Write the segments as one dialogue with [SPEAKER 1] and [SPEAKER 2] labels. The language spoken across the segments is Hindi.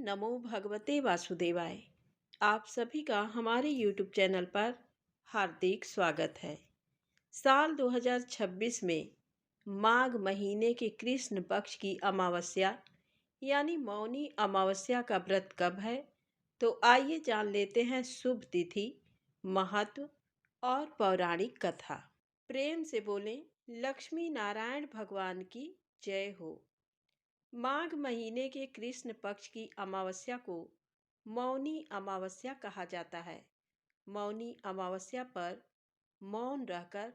[SPEAKER 1] नमो भगवते वासुदेवाय। आप सभी का हमारे YouTube चैनल पर हार्दिक स्वागत है। साल 2026 में माघ महीने के कृष्ण पक्ष की अमावस्या यानी मौनी अमावस्या का व्रत कब है, तो आइए जान लेते हैं शुभ तिथि, महत्व और पौराणिक कथा। प्रेम से बोलें, लक्ष्मी नारायण भगवान की जय हो। माघ महीने के कृष्ण पक्ष की अमावस्या को मौनी अमावस्या कहा जाता है। मौनी अमावस्या पर मौन रहकर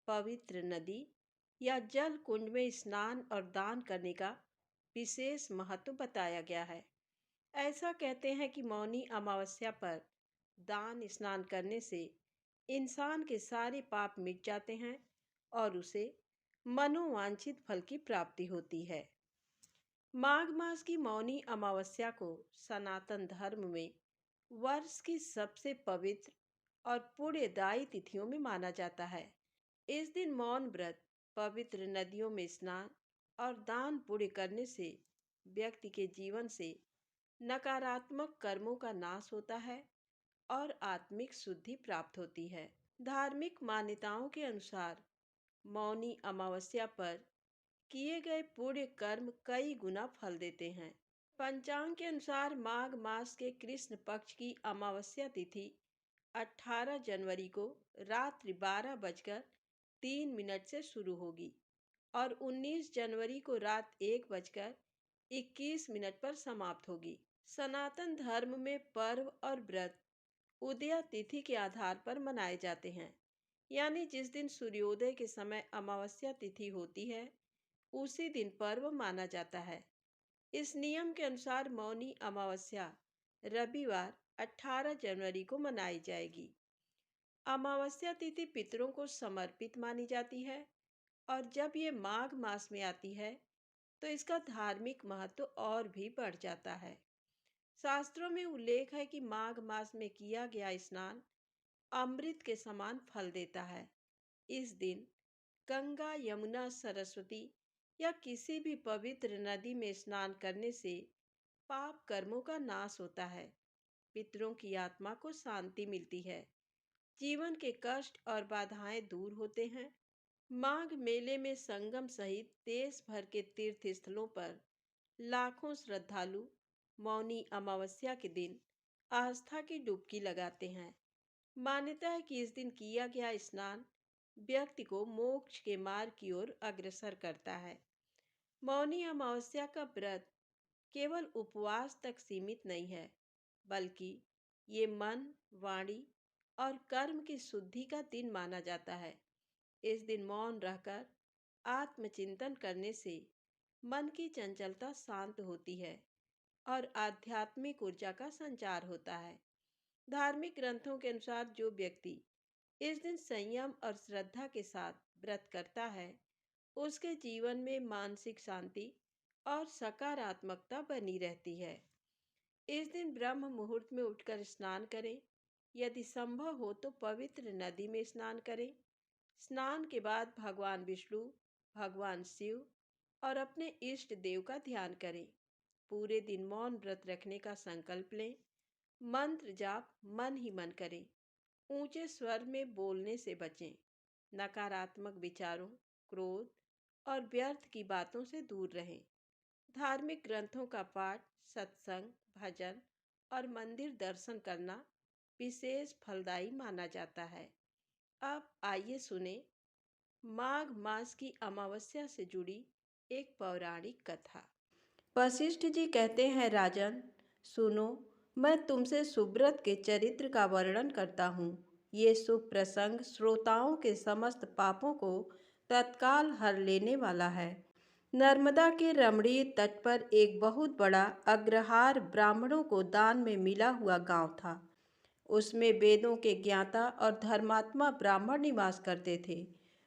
[SPEAKER 1] पवित्र नदी या जल कुंड में स्नान और दान करने का विशेष महत्व बताया गया है। ऐसा कहते हैं कि मौनी अमावस्या पर दान स्नान करने से इंसान के सारे पाप मिट जाते हैं और उसे मनोवांछित फल की प्राप्ति होती है। माघ मास की मौनी अमावस्या को सनातन धर्म में वर्ष की सबसे पवित्र और पुण्यदायी तिथियों में माना जाता है। इस दिन मौन व्रत, पवित्र नदियों में स्नान और दान पुण्य करने से व्यक्ति के जीवन से नकारात्मक कर्मों का नाश होता है और आत्मिक शुद्धि प्राप्त होती है। धार्मिक मान्यताओं के अनुसार मौनी अमावस्या पर किए गए पुण्य कर्म कई गुना फल देते हैं। पंचांग के अनुसार माघ मास के कृष्ण पक्ष की अमावस्या तिथि 18 जनवरी को रात्रि 12:03 से शुरू होगी और 19 जनवरी को रात 1:21 पर समाप्त होगी। सनातन धर्म में पर्व और व्रत उदया तिथि के आधार पर मनाए जाते हैं, यानी जिस दिन सूर्योदय के समय अमावस्या तिथि होती है उसी दिन पर्व माना जाता है। इस नियम के अनुसार मौनी अमावस्या रविवार 18 जनवरी को मनाई जाएगी। अमावस्या तिथि पितरों को समर्पित मानी जाती है और जब ये माघ मास में आती है तो इसका धार्मिक महत्व और भी बढ़ जाता है। शास्त्रों में उल्लेख है कि माघ मास में किया गया स्नान अमृत के समान फल देता है। इस दिन गंगा, यमुना, सरस्वती या किसी भी पवित्र नदी में स्नान करने से पाप कर्मों का नाश होता है, पितरों की आत्मा को शांति मिलती है, जीवन के कष्ट और बाधाएं दूर होते हैं। माघ मेले में संगम सहित देश भर के तीर्थ स्थलों पर लाखों श्रद्धालु मौनी अमावस्या के दिन आस्था की डुबकी लगाते हैं। मान्यता है कि इस दिन किया गया स्नान व्यक्ति को मोक्ष के मार्ग की ओर अग्रसर करता है। मौनी अमावस्या का व्रत केवल उपवास तक सीमित नहीं है, बल्कि ये मन, वाणी और कर्म की शुद्धि का दिन माना जाता है। इस दिन मौन रहकर आत्मचिंतन करने से मन की चंचलता शांत होती है और आध्यात्मिक ऊर्जा का संचार होता है। धार्मिक ग्रंथों के अनुसार जो व्यक्ति इस दिन संयम और श्रद्धा के साथ व्रत करता है उसके जीवन में मानसिक शांति और सकारात्मकता बनी रहती है। इस दिन ब्रह्म मुहूर्त में उठकर स्नान करें। यदि संभव हो तो पवित्र नदी में स्नान करें। स्नान के बाद भगवान विष्णु, भगवान शिव और अपने इष्ट देव का ध्यान करें। पूरे दिन मौन व्रत रखने का संकल्प लें। मंत्र जाप मन ही मन करें। ऊंचे स्वर में बोलने से बचें। नकारात्मक विचारों, क्रोध और व्यर्थ की बातों से दूर रहें। धार्मिक ग्रंथों का पाठ, सत्संग, भजन और मंदिर दर्शन करना विशेष फलदायी माना जाता है। अब आइए सुने माघ मास की अमावस्या से जुड़ी एक पौराणिक कथा। वशिष्ठ जी कहते हैं, राजन सुनो, मैं तुमसे सुब्रत के चरित्र का वर्णन करता हूँ। ये शुभ प्रसंग श्रोताओं के समस्त पापों को तत्काल हर लेने वाला है। नर्मदा के रमणीय तट पर एक बहुत बड़ा अग्रहार ब्राह्मणों को दान में मिला हुआ गांव था। उसमें वेदों के ज्ञाता और धर्मात्मा ब्राह्मण निवास करते थे।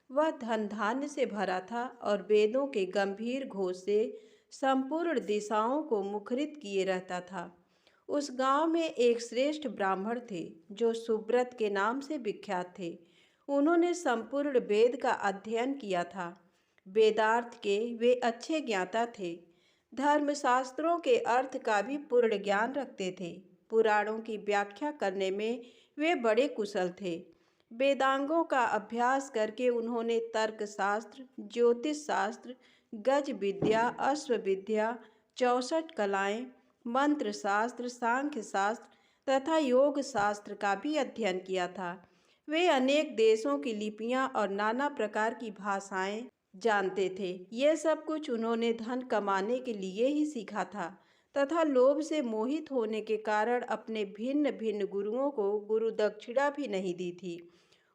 [SPEAKER 1] वह धन धान्य से भरा था और वेदों के गंभीर घोष से संपूर्ण दिशाओं को मुखरित किए रहता था। उस गांव में एक श्रेष्ठ ब्राह्मण थे जो सुब्रत के नाम से विख्यात थे। उन्होंने संपूर्ण वेद का अध्ययन किया था। वेदार्थ के वे अच्छे ज्ञाता थे। धर्मशास्त्रों के अर्थ का भी पूर्ण ज्ञान रखते थे। पुराणों की व्याख्या करने में वे बड़े कुशल थे। वेदांगों का अभ्यास करके उन्होंने तर्कशास्त्र, ज्योतिष शास्त्र, गज विद्या, अश्व विद्या, 64 कलाएं, मंत्र शास्त्र, सांख्य शास्त्र तथा योग शास्त्र का भी अध्ययन किया था। वे अनेक देशों की लिपियां और नाना प्रकार की भाषाएं जानते थे। ये सब कुछ उन्होंने धन कमाने के लिए ही सीखा था तथा लोभ से मोहित होने के कारण अपने भिन्न भिन्न गुरुओं को गुरु दक्षिणा भी नहीं दी थी।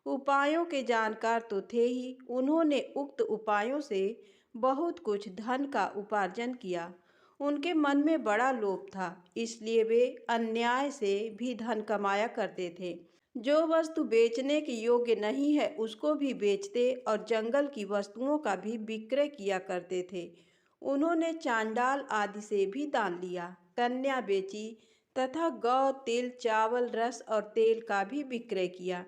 [SPEAKER 1] उपायों के जानकार तो थे ही, उन्होंने उक्त उपायों से बहुत कुछ धन का उपार्जन किया। उनके मन में बड़ा लोभ था, इसलिए वे अन्याय से भी धन कमाया करते थे। जो वस्तु बेचने के योग्य नहीं है उसको भी बेचते और जंगल की वस्तुओं का भी विक्रय किया करते थे। उन्होंने चांडाल आदि से भी दान लिया, कन्या बेची तथा गौ, तिल, चावल, रस और तेल का भी विक्रय किया।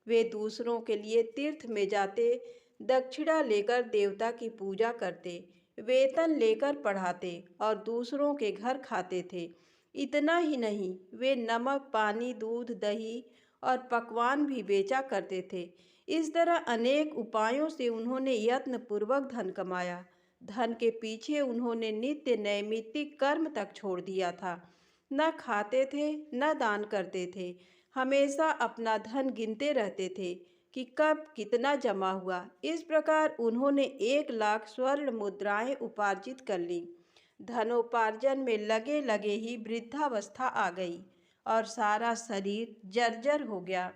[SPEAKER 1] वे दूसरों के लिए तीर्थ में जाते, दक्षिणा लेकर देवता की पूजा करते, वेतन लेकर पढ़ाते और दूसरों के घर खाते थे। इतना ही नहीं, वे नमक, पानी, दूध, दही और पकवान भी बेचा करते थे। इस तरह अनेक उपायों से उन्होंने यत्न पूर्वक धन कमाया। धन के पीछे उन्होंने नित्य नैमित्तिक कर्म तक छोड़ दिया था। न खाते थे न दान करते थे, हमेशा अपना धन गिनते रहते थे कि कब कितना जमा हुआ। इस प्रकार उन्होंने 1 लाख स्वर्ण मुद्राएं उपार्जित कर ली। धनोपार्जन में लगे लगे ही वृद्धावस्था आ गई और सारा शरीर जर्जर हो गया।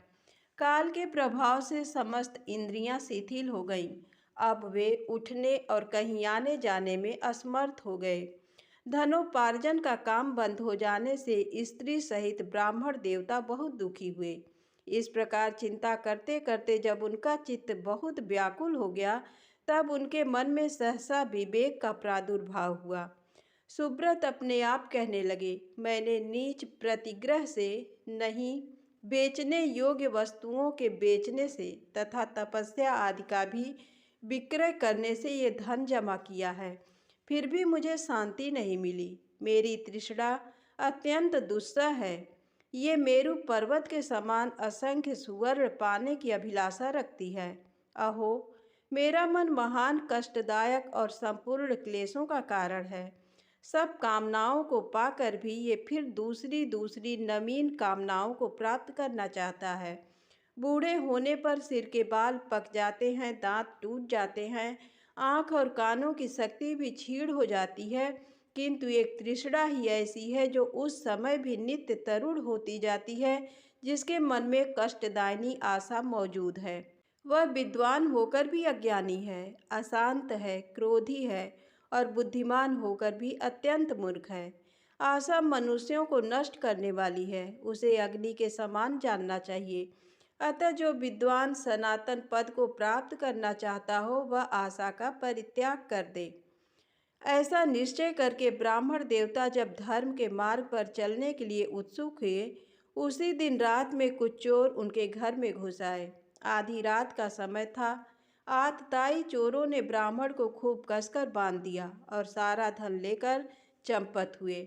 [SPEAKER 1] काल के प्रभाव से समस्त इंद्रियां शिथिल हो गईं। अब वे उठने और कहीं आने जाने में असमर्थ हो गए। धनोपार्जन का काम बंद हो जाने से स्त्री सहित ब्राह्मण देवता बहुत दुखी हुए। इस प्रकार चिंता करते करते जब उनका चित्त बहुत व्याकुल हो गया, तब उनके मन में सहसा विवेक का प्रादुर्भाव हुआ। सुब्रत अपने आप कहने लगे, मैंने नीच प्रतिग्रह से नहीं, बेचने योग्य वस्तुओं के बेचने से तथा तपस्या आदि का भी विक्रय करने से ये धन जमा किया है। फिर भी मुझे शांति नहीं मिली। मेरी तृष्णा अत्यंत दुस्सह है। ये मेरु पर्वत के समान असंख्य सुवर्ण पाने की अभिलाषा रखती है। अहो, मेरा मन महान कष्टदायक और संपूर्ण क्लेशों का कारण है। सब कामनाओं को पाकर भी ये फिर दूसरी दूसरी नवीन कामनाओं को प्राप्त करना चाहता है। बूढ़े होने पर सिर के बाल पक जाते हैं, दांत टूट जाते हैं, आँख और कानों की शक्ति भी क्षीण हो जाती है, किंतु एक तृष्णा ही ऐसी है जो उस समय भी नित्य तरुण होती जाती है, जिसके मन में कष्टदायिनी आशा मौजूद है। वह विद्वान होकर भी अज्ञानी है, अशांत है, क्रोधी है और बुद्धिमान होकर भी अत्यंत मूर्ख है। आशा मनुष्यों को नष्ट करने वाली है, उसे अग्नि के समान जानना चाहिए। अतः जो विद्वान सनातन पद को प्राप्त करना चाहता हो, वह आशा का परित्याग कर दे। ऐसा निश्चय करके ब्राह्मण देवता जब धर्म के मार्ग पर चलने के लिए उत्सुक हुए, उसी दिन रात में कुछ चोर उनके घर में घुस आए। आधी रात का समय था। आतताई चोरों ने ब्राह्मण को खूब कसकर बांध दिया और सारा धन लेकर चंपत हुए।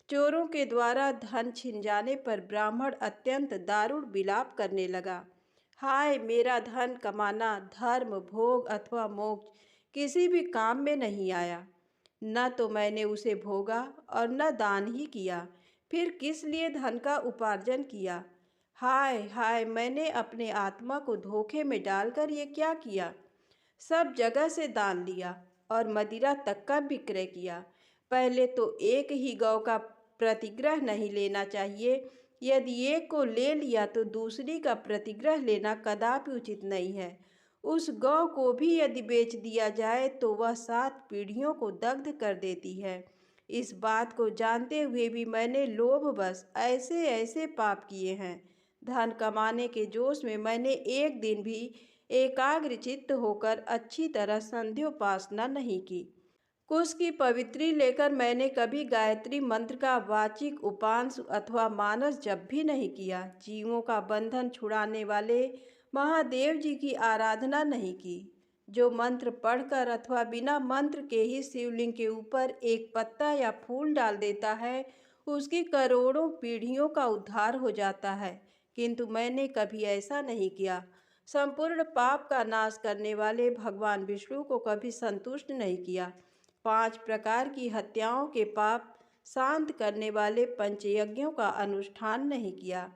[SPEAKER 1] चोरों के द्वारा धन छिन जाने पर ब्राह्मण अत्यंत दारुण विलाप करने लगा। हाय, मेरा धन कमाना धर्म, भोग अथवा मोक्ष किसी भी काम में नहीं आया। न तो मैंने उसे भोगा और न दान ही किया, फिर किस लिए धन का उपार्जन किया। हाय हाय, मैंने अपने आत्मा को धोखे में डालकर ये क्या किया। सब जगह से दान लिया और मदिरा तक का विक्रय किया। पहले तो एक ही गौ का प्रतिग्रह नहीं लेना चाहिए। यदि एक को ले लिया तो दूसरी का प्रतिग्रह लेना कदापि उचित नहीं है। उस गौ को भी यदि बेच दिया जाए तो वह 7 पीढ़ियों को दग्ध कर देती है। इस बात को जानते हुए भी मैंने लोभवश ऐसे ऐसे पाप किए हैं। धन कमाने के जोश में मैंने एक दिन भी एकाग्र चित्त होकर अच्छी तरह संध्योपासना नहीं की। कुश की पवित्री लेकर मैंने कभी गायत्री मंत्र का वाचिक उपांश अथवा मानस जप भी नहीं किया। जीवों का बंधन छुड़ाने वाले महादेव जी की आराधना नहीं की। जो मंत्र पढ़कर अथवा बिना मंत्र के ही शिवलिंग के ऊपर एक पत्ता या फूल डाल देता है, उसकी करोड़ों पीढ़ियों का उद्धार हो जाता है। किंतु मैंने कभी ऐसा नहीं किया। संपूर्ण पाप का नाश करने वाले भगवान विष्णु को कभी संतुष्ट नहीं किया। 5 प्रकार की हत्याओं के पाप शांत करने वाले पंचयज्ञों का अनुष्ठान नहीं किया।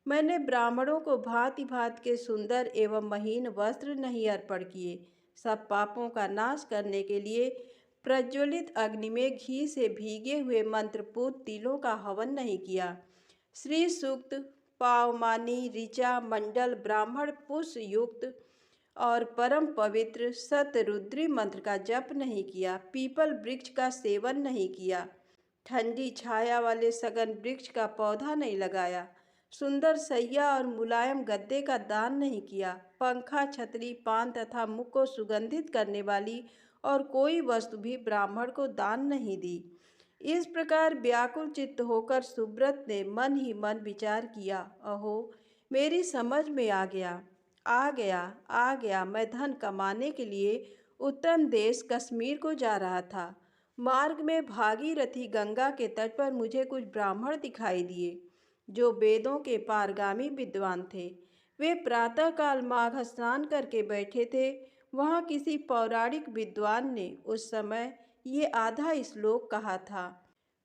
[SPEAKER 1] मैंने ब्राह्मणों को भांति भांति के सुंदर एवं महीन वस्त्र नहीं अर्पण किए। सब पापों का नाश करने के लिए प्रज्वलित अग्नि में घी से भीगे हुए मंत्रपूत तिलों का हवन नहीं किया। श्री सूक्त, पावमानी, ऋचा, मंडल, ब्राह्मण पुष्प युक्त और परम पवित्र शतरुद्री मंत्र का जप नहीं किया। पीपल वृक्ष का सेवन नहीं किया। ठंडी छाया वाले सघन वृक्ष का पौधा नहीं लगाया। सुंदर सैया और मुलायम गद्दे का दान नहीं किया। पंखा, छतरी, पान तथा मुख को सुगंधित करने वाली और कोई वस्तु भी ब्राह्मण को दान नहीं दी। इस प्रकार व्याकुल चित्त होकर सुब्रत ने मन ही मन विचार किया। अहो, मेरी समझ में आ गया। मैं धन कमाने के लिए उत्तम देश कश्मीर को जा रहा था। मार्ग में भागीरथी गंगा के तट पर मुझे कुछ ब्राह्मण दिखाई दिए, जो वेदों के पारगामी विद्वान थे। वे प्रातःकाल माघ स्नान करके बैठे थे। वहाँ किसी पौराणिक विद्वान ने उस समय ये आधा श्लोक कहा था।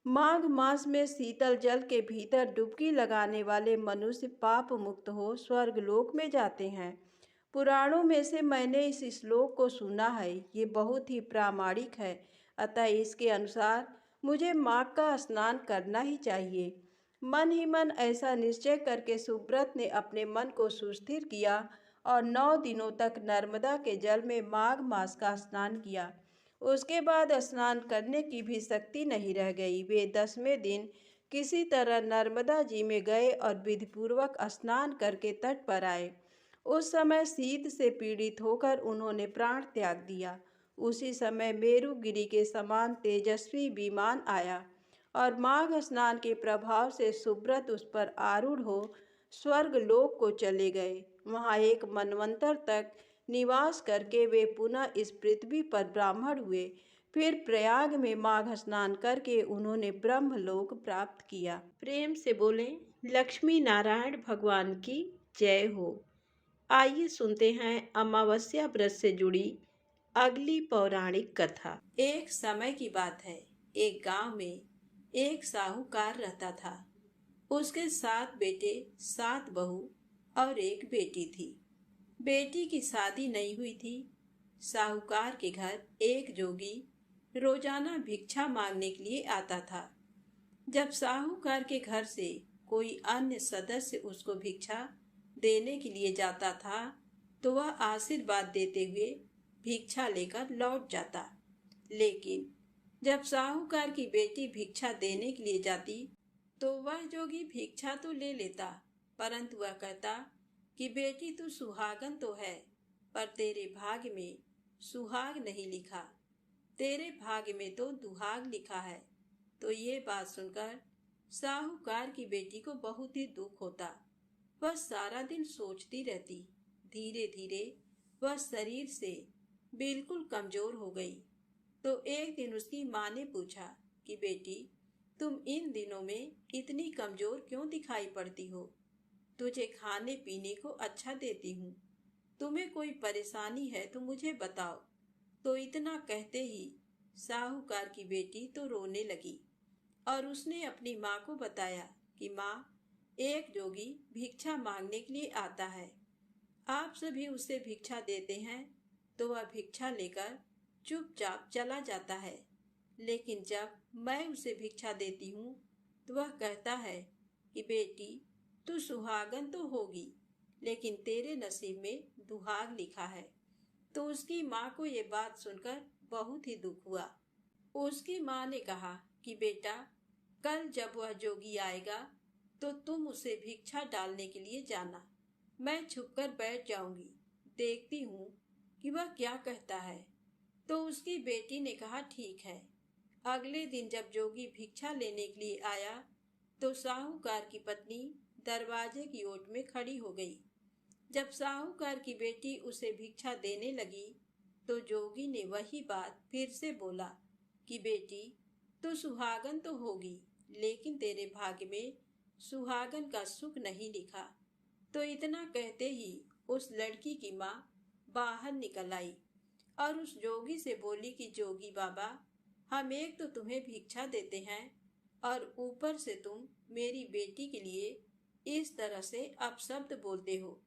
[SPEAKER 1] माघ मास में शीतल जल के भीतर डुबकी लगाने वाले मनुष्य पाप मुक्त हो स्वर्गलोक में जाते हैं। पुराणों में से मैंने इस श्लोक को सुना है। ये बहुत ही प्रामाणिक है। अतः इसके अनुसार मुझे माघ का स्नान करना ही चाहिए। मन ही मन ऐसा निश्चय करके सुब्रत ने अपने मन को सुस्थिर किया और 9 दिनों तक नर्मदा के जल में माघ मास का स्नान किया। उसके बाद स्नान करने की भी शक्ति नहीं रह गई। वे 10वें दिन किसी तरह नर्मदा जी में गए और विधिपूर्वक स्नान करके तट पर आए। उस समय शीत से पीड़ित होकर उन्होंने प्राण त्याग दिया। उसी समय मेरुगिरी के समान तेजस्वी विमान आया और माघ स्नान के प्रभाव से सुब्रत उस पर आरूढ़ हो स्वर्गलोक को चले गए। वहाँ एक मनवंतर तक निवास करके वे पुनः इस पृथ्वी पर ब्राह्मण हुए। फिर प्रयाग में माघ स्नान करके उन्होंने ब्रह्मलोक प्राप्त किया। प्रेम से बोलें, लक्ष्मी नारायण भगवान की जय हो। आइए सुनते हैं अमावस्या व्रत से जुड़ी अगली पौराणिक कथा। एक समय की बात है। एक गांव में एक साहूकार रहता था। उसके 7 बेटे, 7 बहू और एक बेटी थी। बेटी की शादी नहीं हुई थी। साहूकार के घर एक जोगी रोजाना भिक्षा मांगने के लिए आता था। जब साहूकार के घर से कोई अन्य सदस्य उसको भिक्षा देने के लिए जाता था, तो वह आशीर्वाद देते हुए भिक्षा लेकर लौट जाता। लेकिन जब साहूकार की बेटी भिक्षा देने के लिए जाती, तो वह जोगी भिक्षा तो ले लेता, परंतु वह कहता कि बेटी तू सुहागन तो है, पर तेरे भाग्य में सुहाग नहीं लिखा, तेरे भाग्य में तो दुहाग लिखा है। तो ये बात सुनकर साहूकार की बेटी को बहुत ही दुख होता। वह सारा दिन सोचती रहती। धीरे धीरे वह शरीर से बिल्कुल कमजोर हो गई। तो एक दिन उसकी माँ ने पूछा कि बेटी, तुम इन दिनों में इतनी कमजोर क्यों दिखाई पड़ती हो? तुझे खाने पीने को अच्छा देती हूँ, तुम्हें कोई परेशानी है तो मुझे बताओ। तो इतना कहते ही साहूकार की बेटी तो रोने लगी और उसने अपनी माँ को बताया कि माँ, एक जोगी भिक्षा मांगने के लिए आता है। आप सभी उसे भिक्षा देते हैं तो वह भिक्षा लेकर चुपचाप चला जाता है, लेकिन जब मैं उसे भिक्षा देती हूँ तो वह कहता है कि बेटी तू सुहागन तो होगी, लेकिन तेरे नसीब में दुहाग लिखा है। तो उसकी माँ को ये बात सुनकर बहुत ही दुख हुआ। उसकी माँ ने कहा कि बेटा, कल जब वह जोगी आएगा तो तुम उसे भिक्षा डालने के लिए जाना। मैं छुपकर बैठ जाऊंगी, देखती हूँ कि वह क्या कहता है। तो उसकी बेटी ने कहा ठीक है। अगले दिन जब जोगी भिक्षा लेने के लिए आया तो साहूकार की पत्नी दरवाजे की ओट में खड़ी हो गई। जब साहूकार की बेटी उसे भिक्षा देने लगी तो जोगी ने वही बात फिर से बोला कि बेटी, तू सुहागन तो होगी, लेकिन तेरे भाग्य में सुहागन का सुख नहीं लिखा। तो इतना कहते ही उस लड़की की माँ बाहर निकल आई और उस जोगी से बोली कि जोगी बाबा, हम एक तो तुम्हें भिक्षा देते हैं और ऊपर से तुम मेरी बेटी के लिए इस तरह से अपशब्द बोलते हो।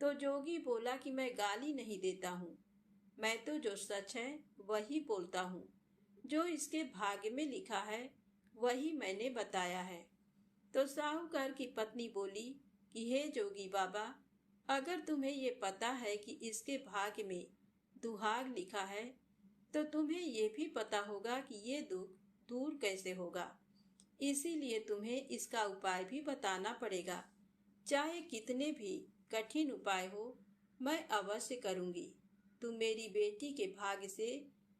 [SPEAKER 1] तो जोगी बोला कि मैं गाली नहीं देता हूँ, मैं तो जो सच है वही बोलता हूँ, जो इसके भाग्य में लिखा है वही मैंने बताया है। तो साहूकार की पत्नी बोली कि हे जोगी बाबा, अगर तुम्हें ये पता है कि इसके भाग्य में दुहाग लिखा है, तो तुम्हें ये भी पता होगा कि ये दुख दूर कैसे होगा। इसीलिए तुम्हें इसका उपाय भी बताना पड़ेगा। चाहे कितने भी कठिन उपाय हो, मैं अवश्य करूंगी। तुम मेरी बेटी के भाग्य से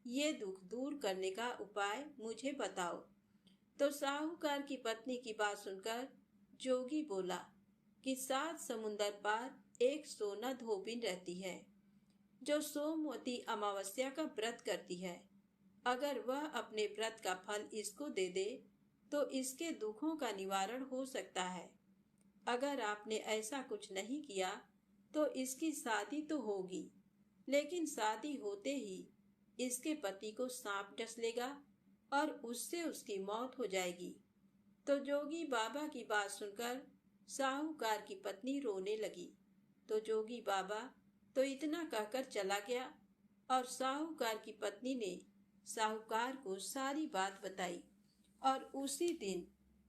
[SPEAKER 1] ये दुख दूर करने का उपाय मुझे बताओ। तो साहूकार की पत्नी की बात सुनकर जोगी बोला कि 7 समुंदर पार एक सोना धोबिन रहती है, जो सोमवती अमावस्या का व्रत करती है। अगर वह अपने व्रत का फल इसको दे दे तो इसके दुखों का निवारण हो सकता है। अगर आपने ऐसा कुछ नहीं किया तो इसकी शादी तो होगी, लेकिन शादी होते ही इसके पति को सांप डस लेगा और उससे उसकी मौत हो जाएगी। तो जोगी बाबा की बात सुनकर साहूकार की पत्नी रोने लगी। तो जोगी बाबा तो इतना कहकर चला गया और साहूकार की पत्नी ने साहूकार को सारी बात बताई और उसी दिन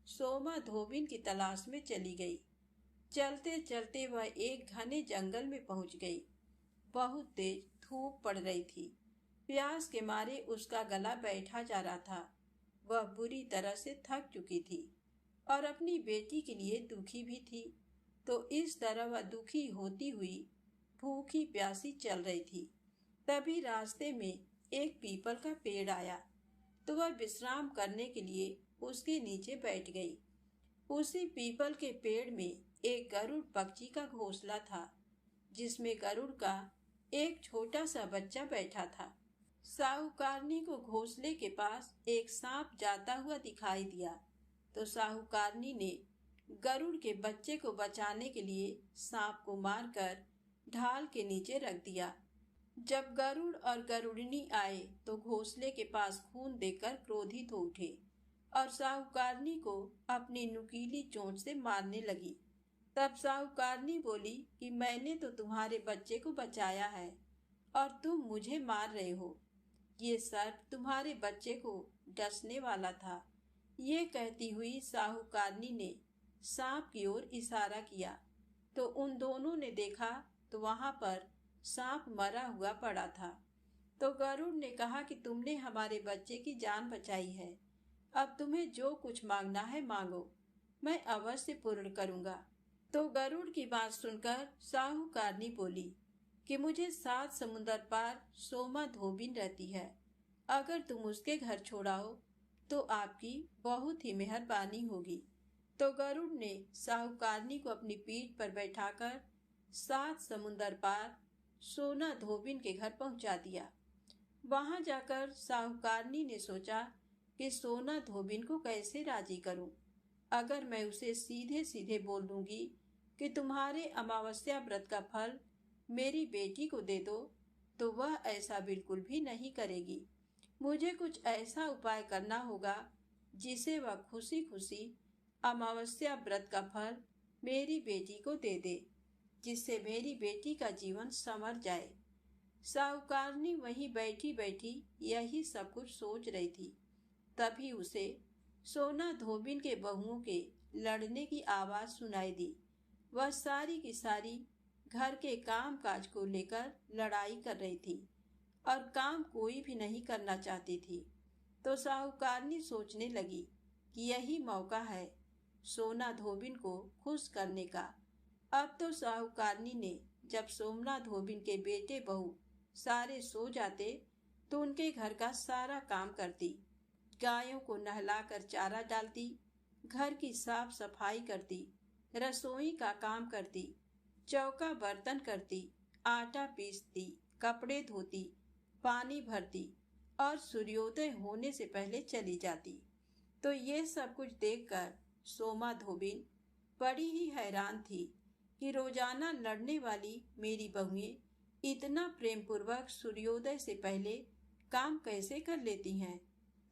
[SPEAKER 1] सोमा धोबिन की तलाश में चली गई। चलते चलते वह एक घने जंगल में पहुंच गई। बहुत तेज धूप पड़ रही थी। प्यास के मारे उसका गला बैठा जा रहा था। वह बुरी तरह से थक चुकी थी और अपनी बेटी के लिए दुखी भी थी। तो इस तरह वह दुखी होती हुई भूखी प्यासी चल रही थी। तभी रास्ते में एक पीपल का पेड़ आया, तो वह विश्राम करने के लिए उसके नीचे बैठ गई। उसी पीपल के पेड़ में एक गरुड़ पक्षी का घोंसला था, जिसमें गरुड़ का एक छोटा सा बच्चा बैठा था। साहूकारनी को घोंसले के पास एक सांप जाता हुआ दिखाई दिया, तो साहूकारनी ने गरुड़ के बच्चे को बचाने के लिए सांप को मारकर ढाल के नीचे रख दिया। जब गरुड़ और गरुड़नी आए तो घोंसले के पास खून देखकर क्रोधित हो उठे और साहूकारनी को अपनी नुकीली चोंच से मारने लगी। तब साहूकारनी बोली कि मैंने तो तुम्हारे बच्चे को बचाया है और तुम मुझे मार रहे हो। ये सर्प तुम्हारे बच्चे को डसने वाला था। ये कहती हुई साहूकारनी ने सांप की ओर इशारा किया, तो उन दोनों ने देखा तो वहां पर सांप मरा हुआ पड़ा था। तो गरुड़ ने कहा कि तुमने हमारे बच्चे की जान बचाई है, अब तुम्हें जो कुछ मांगना है मांगो, मैं अवश्य पूर्ण करूंगा। तो गरुड़ की बात सुनकर साहूकारनी बोली कि मुझे 7 समुंदर पार सोमा धोबिन रहती है, अगर तुम उसके घर छोड़ाओ तो आपकी बहुत ही मेहरबानी होगी। तो गरुड़ ने साहूकारनी को अपनी पीठ पर बैठाकर 7 समुंदर पार सोना धोबिन के घर पहुंचा दिया। वहां जाकर साहूकारनी ने सोचा कि सोना धोबिन को कैसे राजी करूं। अगर मैं उसे सीधे सीधे बोल दूंगी कि तुम्हारे अमावस्या व्रत का फल मेरी बेटी को दे दो, तो वह ऐसा बिल्कुल भी नहीं करेगी। मुझे कुछ ऐसा उपाय करना होगा जिसे वह खुशी खुशी अमावस्या व्रत का फल मेरी बेटी को दे दे, जिससे मेरी बेटी का जीवन संवर जाए। साहूकारनी वहीं बैठी बैठी यही सब कुछ सोच रही थी। तभी उसे सोना धोबिन के बहुओं के लड़ने की आवाज सुनाई दी। वह सारी की सारी घर के काम काज को लेकर लड़ाई कर रही थी और काम कोई भी नहीं करना चाहती थी। तो साहूकारनी सोचने लगी कि यही मौका है सोना धोबिन को खुश करने का। अब तो साहूकारनी ने जब सोमना धोबिन के बेटे बहू सारे सो जाते तो उनके घर का सारा काम करती, गायों को नहलाकर चारा डालती, घर की साफ सफाई करती, रसोई का काम करती, चौका बर्तन करती, आटा पीसती, कपड़े धोती, पानी भरती और सूर्योदय होने से पहले चली जाती। तो ये सब कुछ देखकर सोमा धोबिन बड़ी ही हैरान थी कि रोजाना लड़ने वाली मेरी बहुएं इतना प्रेम पूर्वक सूर्योदय से पहले काम कैसे कर लेती हैं।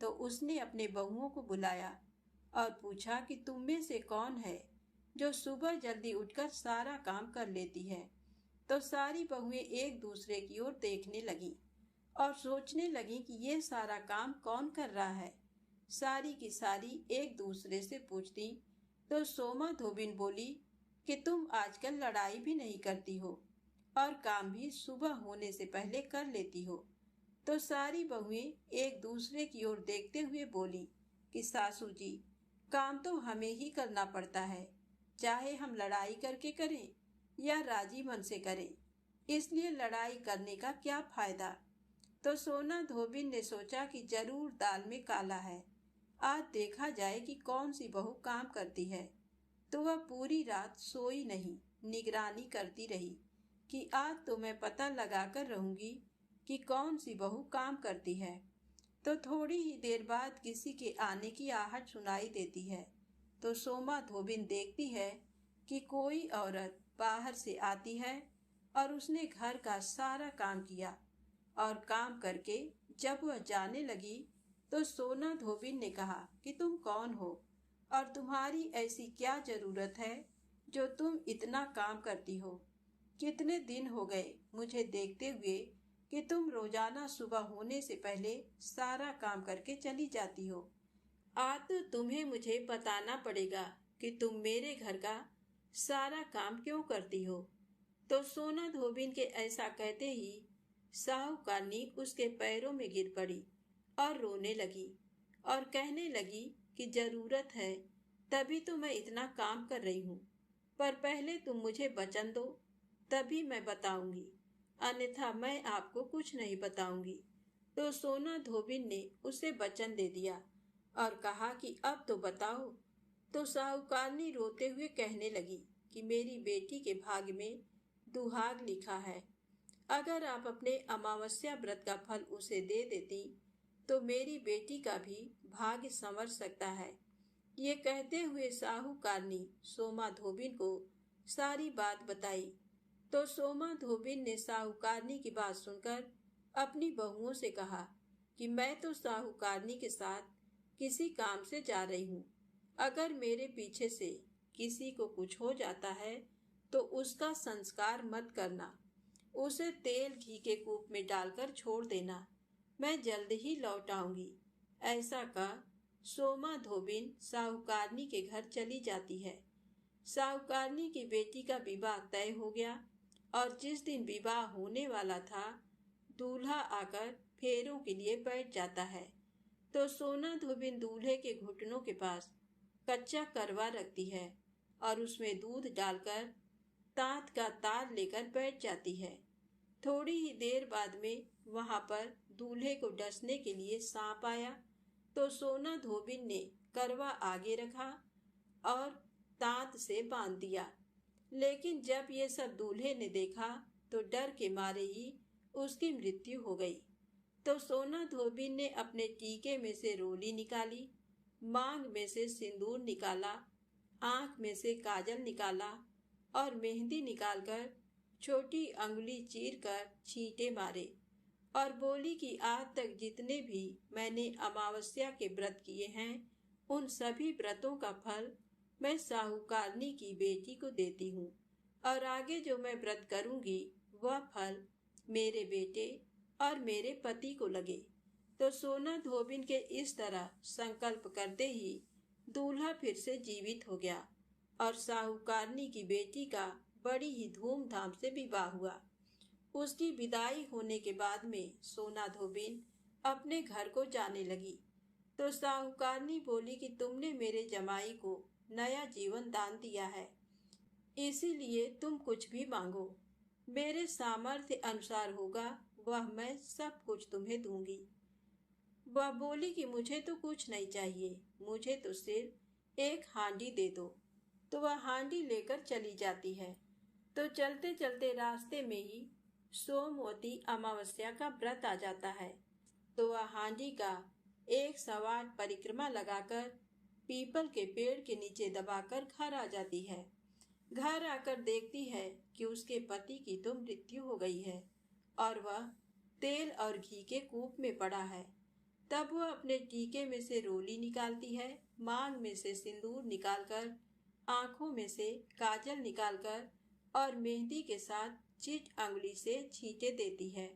[SPEAKER 1] तो उसने अपने बहुओं को बुलाया और पूछा कि तुम में से कौन है जो सुबह जल्दी उठकर सारा काम कर लेती है। तो सारी बहुएं एक दूसरे की ओर देखने लगीं और सोचने लगी कि ये सारा काम कौन कर रहा है। सारी की सारी एक दूसरे से पूछती। तो सोमा धोबिन बोली कि तुम आजकल लड़ाई भी नहीं करती हो और काम भी सुबह होने से पहले कर लेती हो। तो सारी बहुएं एक दूसरे की ओर देखते हुए बोली कि सासू जी, काम तो हमें ही करना पड़ता है, चाहे हम लड़ाई करके करें या राजी मन से करें, इसलिए लड़ाई करने का क्या फायदा। तो सोना धोबिन ने सोचा कि जरूर दाल में काला है, आज देखा जाए कि कौन सी बहू काम करती है। तो वह पूरी रात सोई नहीं, निगरानी करती रही कि आज तो मैं पता लगा कर रहूंगी कि कौन सी बहू काम करती है। तो थोड़ी ही देर बाद किसी के आने की आहट सुनाई देती है। तो सोमा धोबिन देखती है कि कोई औरत बाहर से आती है और उसने घर का सारा काम किया और काम करके जब वह जाने लगी तो सोना धोबिन ने कहा कि तुम कौन हो और तुम्हारी ऐसी क्या जरूरत है जो तुम इतना काम करती हो। कितने दिन हो गए मुझे देखते हुए कि तुम रोजाना सुबह होने से पहले सारा काम करके चली जाती हो। आज तो तुम्हें मुझे बताना पड़ेगा कि तुम मेरे घर का सारा काम क्यों करती हो। तो सोना धोबिन के ऐसा कहते ही साहूकारनी उसके पैरों में गिर पड़ी और रोने लगी और कहने लगी कि जरूरत है तभी तो मैं इतना काम कर रही हूँ, पर पहले तुम मुझे वचन दो तभी मैं बताऊंगी, अन्यथा मैं आपको कुछ नहीं बताऊंगी। तो सोना धोबिन ने उसे वचन दे दिया और कहा कि अब तो बताओ। तो साहूकारनी रोते हुए कहने लगी कि मेरी बेटी के भाग्य में दुहाग लिखा है, अगर आप अपने अमावस्या व्रत का फल उसे दे देती तो मेरी बेटी का भी भाग्य संवर सकता है। ये कहते हुए साहूकारनी सोमा धोबिन को सारी बात बताई। तो सोमा धोबिन ने साहूकारनी की बात सुनकर अपनी बहुओं से कहा कि मैं तो साहूकारनी के साथ किसी काम से जा रही हूँ, अगर मेरे पीछे से किसी को कुछ हो जाता है तो उसका संस्कार मत करना, उसे तेल घी के कूप में डालकर छोड़ देना, मैं जल्द ही लौट आऊंगी। ऐसा कह सोमा धोबिन साहूकारनी के घर चली जाती है। साहूकारनी की बेटी का विवाह तय हो गया और जिस दिन विवाह होने वाला था दूल्हा आकर फेरों के लिए बैठ जाता है। तो सोना धोबिन दूल्हे के घुटनों के पास कच्चा करवा रखती है और उसमें दूध डालकर तांत का तार लेकर बैठ जाती है। थोड़ी ही देर बाद में वहां पर दूल्हे को डसने के लिए सांप आया। तो सोना धोबिन ने करवा आगे रखा और तांत से बांध दिया, लेकिन जब ये सब दूल्हे ने देखा तो डर के मारे ही उसकी मृत्यु हो गई। तो सोना धोबिन ने अपने टीके में से रोली निकाली, मांग में से सिंदूर निकाला, आंख में से काजल निकाला और मेहंदी निकालकर छोटी अंगुली चीर कर छींटे मारे और बोली कि आज तक जितने भी मैंने अमावस्या के व्रत किए हैं उन सभी व्रतों का फल मैं साहूकारनी की बेटी को देती हूँ और आगे जो मैं व्रत करूँगी वह फल मेरे बेटे और मेरे पति को लगे। तो सोना धोबिन के इस तरह संकल्प करते ही दूल्हा फिर से जीवित हो गया और साहूकारनी की बेटी का बड़ी ही धूमधाम से विवाह हुआ। उसकी विदाई होने के बाद में सोना धोबिन अपने घर को जाने लगी। तो साहूकारनी बोली कि तुमने मेरे जमाई को नया जीवन दान दिया है, इसीलिए तुम कुछ भी मांगो, मेरे सामर्थ्य अनुसार होगा वह मैं सब कुछ तुम्हें दूंगी। वह बोली कि मुझे तो कुछ नहीं चाहिए, मुझे तो सिर्फ एक हांडी दे दो। तो वह हांडी लेकर चली जाती है। तो चलते चलते रास्ते में ही सोमवती अमावस्या का व्रत आ जाता है तो वह हांडी का 108 परिक्रमा लगाकर पीपल के पेड़ के नीचे दबाकर घर आ जाती है। घर आकर देखती है कि उसके पति की तो मृत्यु हो गई है और वह तेल और घी के कूप में पड़ा है। तब वह अपने टीके में से रोली निकालती है, मांग में से सिंदूर निकालकर, आंखों में से काजल निकालकर और मेहंदी के साथ चिट अंगुली से छींटे देती है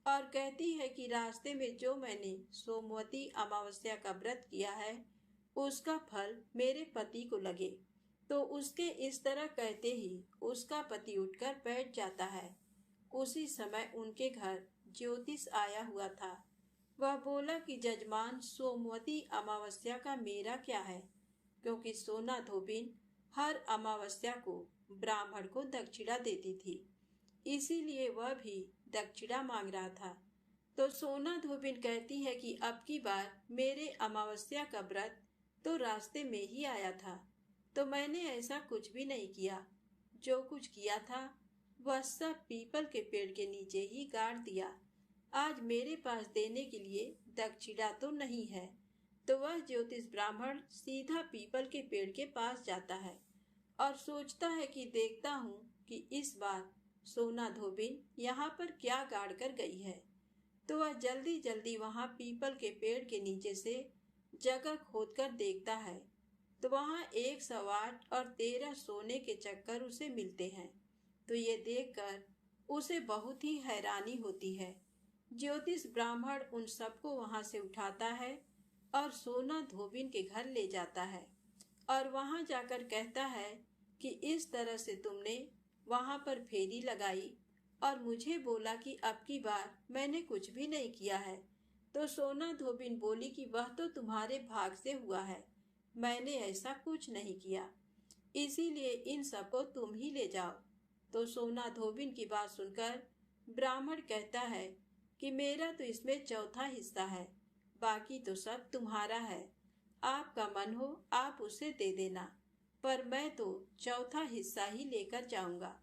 [SPEAKER 1] और कहती है कि रास्ते में जो मैंने सोमवती अमावस्या का व्रत किया है उसका फल मेरे पति को लगे। तो उसके इस तरह कहते ही उसका पति उठकर बैठ जाता है। उसी समय उनके घर ज्योतिष आया हुआ था। वह बोला कि जजमान, सोमवती अमावस्या का मेरा क्या है, क्योंकि सोना धोबिन हर अमावस्या को ब्राह्मण को दक्षिणा देती थी, इसीलिए वह भी दक्षिणा मांग रहा था। तो सोना धोबिन कहती है कि अब की बार मेरे अमावस्या का व्रत तो रास्ते में ही आया था, तो मैंने ऐसा कुछ भी नहीं किया। जो कुछ किया था वह सब पीपल के पेड़ के नीचे ही गाड़ दिया। आज मेरे पास देने के लिए दक्षिणा तो नहीं है। तो वह ज्योतिष ब्राह्मण सीधा पीपल के पेड़ के पास जाता है और सोचता है कि देखता हूँ कि इस बार सोना धोबिन यहाँ पर क्या गाड़ कर गई है। तो वह जल्दी जल्दी वहाँ पीपल के पेड़ के नीचे से जगह खोदकर देखता है तो वहाँ 108 और 13 सोने के चक्कर उसे मिलते हैं। तो ये देखकर उसे बहुत ही हैरानी होती है। ज्योतिष ब्राह्मण उन सबको वहां से उठाता है और सोना धोबिन के घर ले जाता है और वहां जाकर कहता है कि इस तरह से तुमने वहां पर फेरी लगाई और मुझे बोला कि अब की बार मैंने कुछ भी नहीं किया है। तो सोना धोबिन बोली कि वह तो तुम्हारे भाग से हुआ है, मैंने ऐसा कुछ नहीं किया, इसीलिए इन सबको तुम ही ले जाओ। तो सोना धोबिन की बात सुनकर ब्राह्मण कहता है कि मेरा तो इसमें चौथा हिस्सा है, बाकी तो सब तुम्हारा है। आपका मन हो आप उसे दे देना, पर मैं तो चौथा हिस्सा ही लेकर जाऊंगा।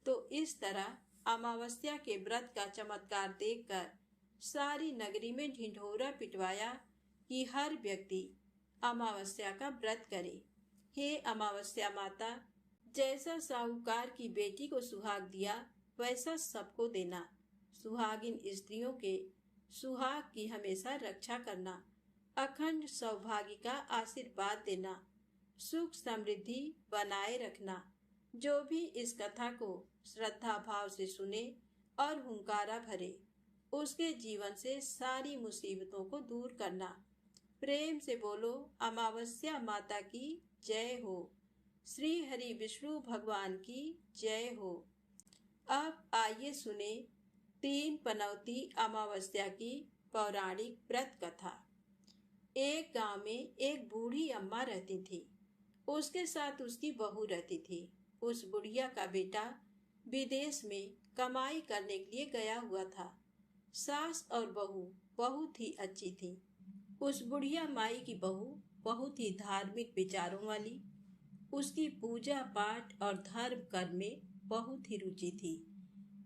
[SPEAKER 1] तो इस तरह अमावस्या के व्रत का चमत्कार देखकर सारी नगरी में ढिंढोरा पिटवाया कि हर व्यक्ति अमावस्या का व्रत करे। हे अमावस्या माता, जैसा साहूकार की बेटी को सुहाग दिया वैसा सबको देना। सुहागिन स्त्रियों के सुहाग की हमेशा रक्षा करना, अखंड सौभाग्य का आशीर्वाद देना, सुख समृद्धि बनाए रखना। जो भी इस कथा को श्रद्धा भाव से सुने और हुंकारा भरे, उसके जीवन से सारी मुसीबतों को दूर करना। प्रेम से बोलो अमावस्या माता की जय हो, श्री हरि विष्णु भगवान की जय हो। अब आइए सुने 3 पनौती अमावस्या की पौराणिक व्रत कथा। एक गांव में एक बूढ़ी अम्मा रहती थी। उसके साथ उसकी बहू रहती थी। उस बुढ़िया का बेटा विदेश में कमाई करने के लिए गया हुआ था। सास और बहू बहुत ही अच्छी थी। उस बुढ़िया माई की बहू बहुत ही धार्मिक विचारों वाली, उसकी पूजा पाठ और धर्म कर्म में बहुत ही रुचि थी।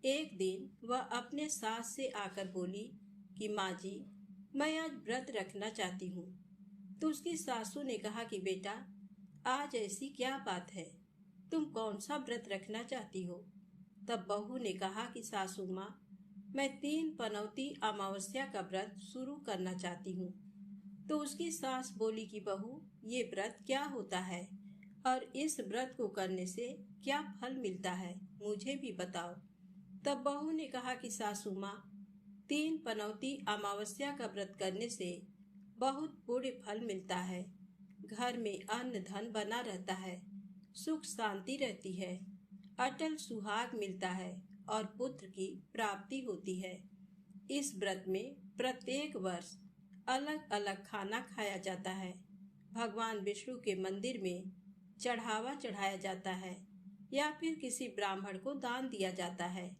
[SPEAKER 1] एक दिन वह अपने सास से आकर बोली कि माँ जी, मैं आज व्रत रखना चाहती हूँ। तो उसकी सासू ने कहा कि बेटा, आज ऐसी क्या बात है, तुम कौन सा व्रत रखना चाहती हो? तब बहू ने कहा कि सासू माँ, मैं 3 पनौती अमावस्या का व्रत शुरू करना चाहती हूँ। तो उसकी सास बोली कि बहू, ये व्रत क्या होता है और इस व्रत को करने से क्या फल मिलता है, मुझे भी बताओ। तब बहू ने कहा कि सासू माँ, 3 पनौती अमावस्या का व्रत करने से बहुत पुण्य फल मिलता है। घर में अन्न धन बना रहता है, सुख शांति रहती है, अटल सुहाग मिलता है और पुत्र की प्राप्ति होती है। इस व्रत में प्रत्येक वर्ष अलग अलग खाना खाया जाता है। भगवान विष्णु के मंदिर में चढ़ावा चढ़ाया जाता है या फिर किसी ब्राह्मण को दान दिया जाता है।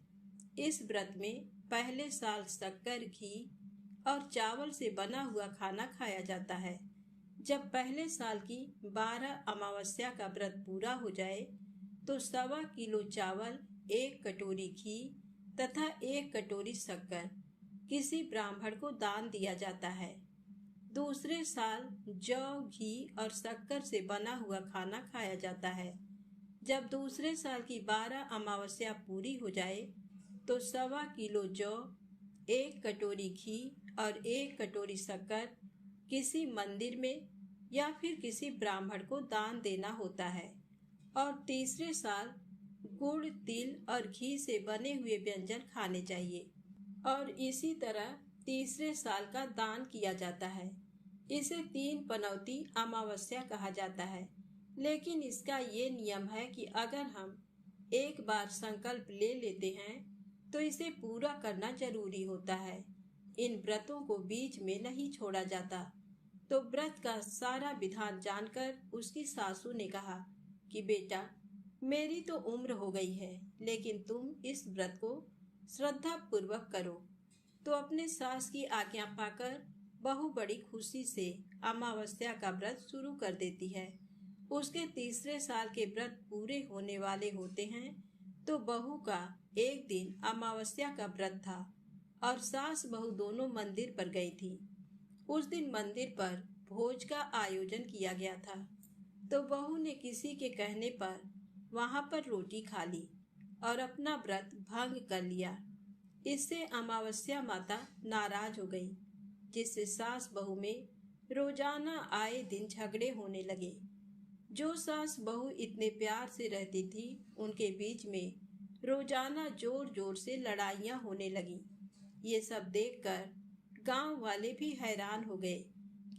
[SPEAKER 1] इस व्रत में पहले साल शक्कर, घी और चावल से बना हुआ खाना खाया जाता है। जब पहले साल की 12 अमावस्या का व्रत पूरा हो जाए तो 1.25 किलो चावल, 1 कटोरी घी तथा 1 कटोरी शक्कर किसी ब्राह्मण को दान दिया जाता है। दूसरे साल जौ, घी और शक्कर से बना हुआ खाना खाया जाता है। जब दूसरे साल की 12 अमावस्या पूरी हो जाए तो 1.25 किलो जौ, 1 कटोरी घी और 1 कटोरी शक्कर किसी मंदिर में या फिर किसी ब्राह्मण को दान देना होता है। और तीसरे साल गुड़, तिल और घी से बने हुए व्यंजन खाने चाहिए और इसी तरह तीसरे साल का दान किया जाता है। इसे 3 पनौती अमावस्या कहा जाता है। लेकिन इसका ये नियम है कि अगर हम एक बार संकल्प ले लेते हैं तो इसे पूरा करना जरूरी होता है। इन व्रतों को बीच में नहीं छोड़ा जाता। तो व्रत का सारा विधान जानकर उसकी सासू ने कहा कि बेटा, मेरी तो उम्र हो गई है, लेकिन तुम इस व्रत को श्रद्धा पूर्वक करो। तो अपने सास की आज्ञा पाकर बहू बड़ी खुशी से अमावस्या का व्रत शुरू कर देती है। उसके तीसरे साल के व्रत पूरे होने वाले होते हैं तो बहू का एक दिन अमावस्या का व्रत था और सास बहू दोनों मंदिर पर गई थी। उस दिन मंदिर पर भोज का आयोजन किया गया था। तो बहू ने किसी के कहने पर वहां पर रोटी खा ली और अपना व्रत भंग कर लिया। इससे अमावस्या माता नाराज हो गई, जिससे सास बहू में रोजाना आए दिन झगड़े होने लगे। जो सास बहू इतने प्यार से रहती थी, उनके बीच में रोजाना जोर जोर से लड़ाइयाँ होने लगी। ये सब देखकर गांव वाले भी हैरान हो गए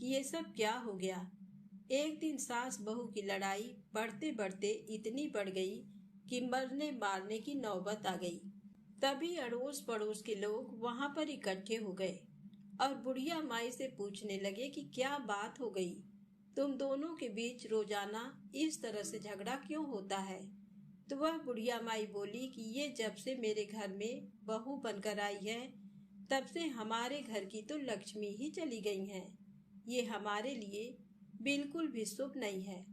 [SPEAKER 1] कि ये सब क्या हो गया। एक दिन सास बहू की लड़ाई बढ़ते बढ़ते इतनी बढ़ गई कि मरने मारने की नौबत आ गई। तभी अड़ोस पड़ोस के लोग वहां पर इकट्ठे हो गए और बुढ़िया माई से पूछने लगे कि क्या बात हो गई, तुम दोनों के बीच रोजाना इस तरह से झगड़ा क्यों होता है। तो वह बुढ़िया माई बोली कि ये जब से मेरे घर में बहू बनकर आई है, तब से हमारे घर की तो लक्ष्मी ही चली गई हैं। ये हमारे लिए बिल्कुल भी शुभ नहीं है।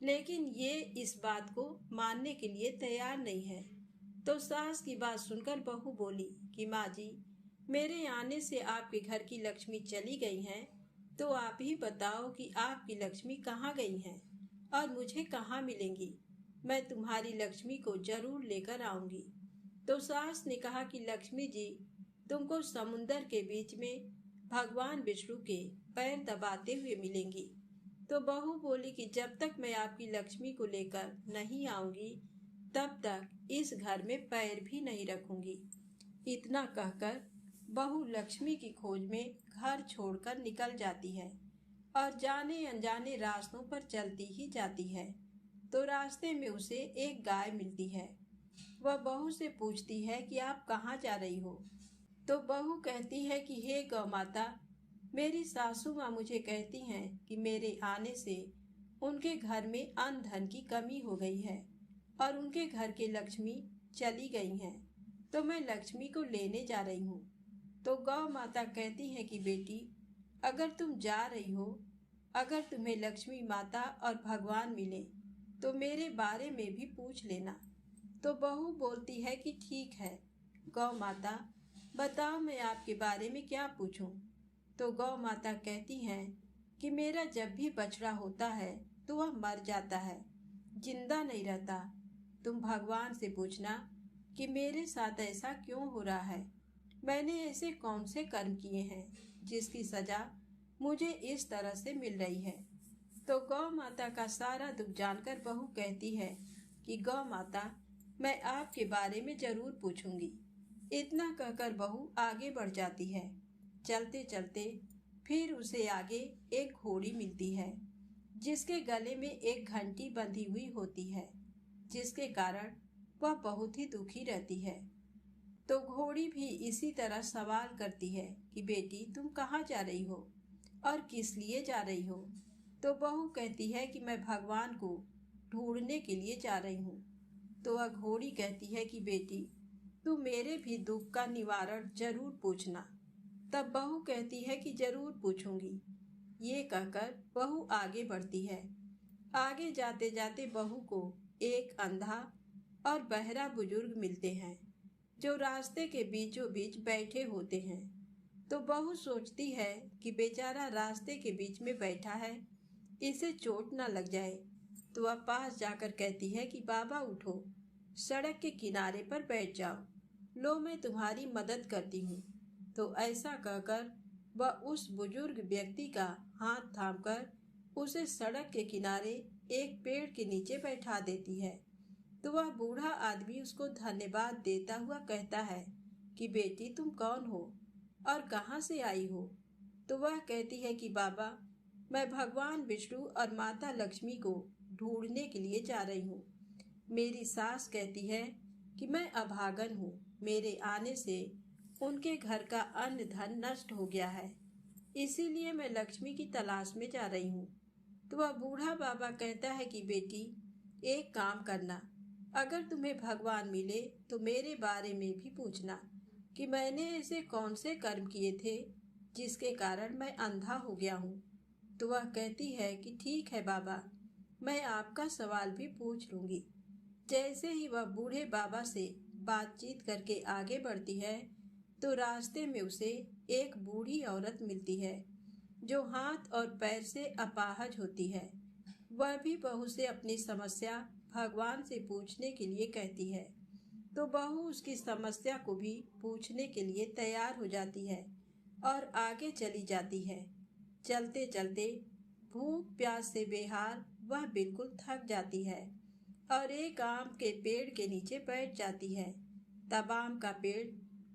[SPEAKER 1] लेकिन ये इस बात को मानने के लिए तैयार नहीं है। तो सास की बात सुनकर बहू बोली कि माँ जी, मेरे आने से आपके घर की लक्ष्मी चली गई हैं, तो आप ही बताओ कि आपकी लक्ष्मी कहाँ गई हैं और मुझे कहाँ मिलेंगी। मैं तुम्हारी लक्ष्मी को जरूर लेकर आऊंगी। तो सास ने कहा कि लक्ष्मी जी तुमको समुंदर के बीच में भगवान विष्णु के पैर दबाते हुए मिलेंगी। तो बहू बोली कि जब तक मैं आपकी लक्ष्मी को लेकर नहीं आऊंगी, तब तक इस घर में पैर भी नहीं रखूंगी। इतना कहकर बहू लक्ष्मी की खोज में घर छोड़कर निकल जाती है और जाने अनजाने रास्तों पर चलती ही जाती है। तो रास्ते में उसे एक गाय मिलती है। वह बहू से पूछती है कि आप कहाँ जा रही हो। तो बहू कहती है कि हे गौ माता, मेरी सासू माँ मुझे कहती हैं कि मेरे आने से उनके घर में अन्न धन की कमी हो गई है और उनके घर के लक्ष्मी चली गई हैं, तो मैं लक्ष्मी को लेने जा रही हूँ। तो गौ माता कहती है कि बेटी, अगर तुम जा रही हो, अगर तुम्हें लक्ष्मी माता और भगवान मिले तो मेरे बारे में भी पूछ लेना। तो बहू बोलती है कि ठीक है गौ माता, बताओ मैं आपके बारे में क्या पूछूं। तो गौ माता कहती हैं कि मेरा जब भी बछड़ा होता है तो वह मर जाता है, जिंदा नहीं रहता। तुम भगवान से पूछना कि मेरे साथ ऐसा क्यों हो रहा है। मैंने ऐसे कौन से कर्म किए हैं जिसकी सजा मुझे इस तरह से मिल रही है। तो गौ माता का सारा दुख जानकर बहू कहती है कि गौ माता, मैं आपके बारे में जरूर पूछूंगी। इतना कहकर बहू आगे बढ़ जाती है। चलते चलते फिर उसे आगे एक घोड़ी मिलती है, जिसके गले में एक घंटी बंधी हुई होती है, जिसके कारण वह बहुत ही दुखी रहती है। तो घोड़ी भी इसी तरह सवाल करती है कि बेटी, तुम कहाँ जा रही हो और किस लिए जा रही हो। तो बहू कहती है कि मैं भगवान को ढूंढने के लिए जा रही हूँ। तो वह घोड़ी कहती है कि बेटी, तू मेरे भी दुख का निवारण जरूर पूछना। तब बहू कहती है कि जरूर पूछूंगी। ये कहकर बहू आगे बढ़ती है। आगे जाते जाते बहू को एक अंधा और बहरा बुजुर्ग मिलते हैं। जो रास्ते के बीचों बीच बैठे होते हैं। तो बहू सोचती है कि बेचारा रास्ते के बीच में बैठा है, इसे चोट ना लग जाए। तो वह पास जाकर कहती है कि बाबा उठो, सड़क के किनारे पर बैठ जाओ, लो मैं तुम्हारी मदद करती हूँ। तो ऐसा कहकर वह उस बुजुर्ग व्यक्ति का हाथ थामकर उसे सड़क के किनारे एक पेड़ के नीचे बैठा देती है। तो वह बूढ़ा आदमी उसको धन्यवाद देता हुआ कहता है कि बेटी तुम कौन हो और कहाँ से आई हो। तो वह कहती है कि बाबा मैं भगवान विष्णु और माता लक्ष्मी को ढूंढने के लिए जा रही हूँ। मेरी सास कहती है कि मैं अभागन हूँ, मेरे आने से उनके घर का अन्न धन नष्ट हो गया है, इसीलिए मैं लक्ष्मी की तलाश में जा रही हूँ। तो वह बूढ़ा बाबा कहता है कि बेटी एक काम करना, अगर तुम्हें भगवान मिले तो मेरे बारे में भी पूछना कि मैंने ऐसे कौन से कर्म किए थे जिसके कारण मैं अंधा हो गया हूँ। तो वह कहती है कि ठीक है बाबा, मैं आपका सवाल भी पूछ लूंगी। जैसे ही वह बूढ़े बाबा से बातचीत करके आगे बढ़ती है तो रास्ते में उसे एक बूढ़ी औरत मिलती है जो हाथ और पैर से अपाहज होती है। वह भी बहू से अपनी समस्या भगवान से पूछने के लिए कहती है। तो बहू उसकी समस्या को भी पूछने के लिए तैयार हो जाती है और आगे चली जाती है। चलते चलते भूख प्यास से बेहाल वह बिल्कुल थक जाती है और एक आम के पेड़ के नीचे बैठ जाती है। तब आम का पेड़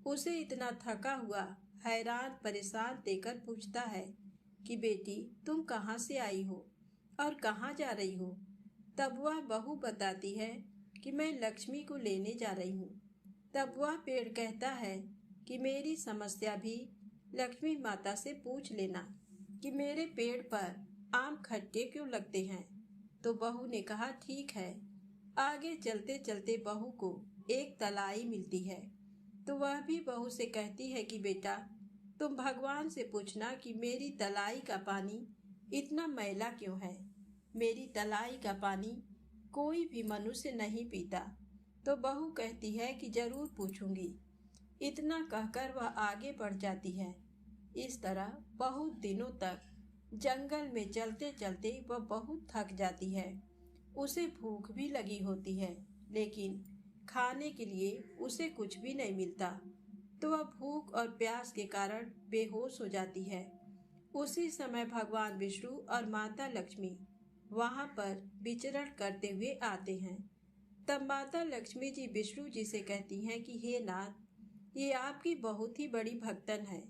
[SPEAKER 1] उसे इतना थका हुआ हैरान परेशान देखकर पूछता है कि बेटी तुम कहाँ से आई हो और कहाँ जा रही हो। तब वह बहू बताती है कि मैं लक्ष्मी को लेने जा रही हूँ। तब वह पेड़ कहता है कि मेरी समस्या भी लक्ष्मी माता से पूछ लेना कि मेरे पेड़ पर आम खट्टे क्यों लगते हैं। तो बहू ने कहा ठीक है। आगे चलते चलते बहू को एक तलाई मिलती है। तो वह भी बहू से कहती है कि बेटा तुम भगवान से पूछना कि मेरी तलाई का पानी इतना मैला क्यों है। मेरी तलाई का पानी कोई भी मनुष्य नहीं पीता। तो बहू कहती है कि जरूर पूछूंगी। इतना कहकर वह आगे बढ़ जाती है। इस तरह बहुत दिनों तक जंगल में चलते चलते वह बहुत थक जाती है। उसे भूख भी लगी होती है, लेकिन खाने के लिए उसे कुछ भी नहीं मिलता। तो वह भूख और प्यास के कारण बेहोश हो जाती है। उसी समय भगवान विष्णु और माता लक्ष्मी वहां पर विचरण करते हुए आते हैं। तब माता लक्ष्मी जी विष्णु जी से कहती हैं कि हे नाथ, ये आपकी बहुत ही बड़ी भक्तन है,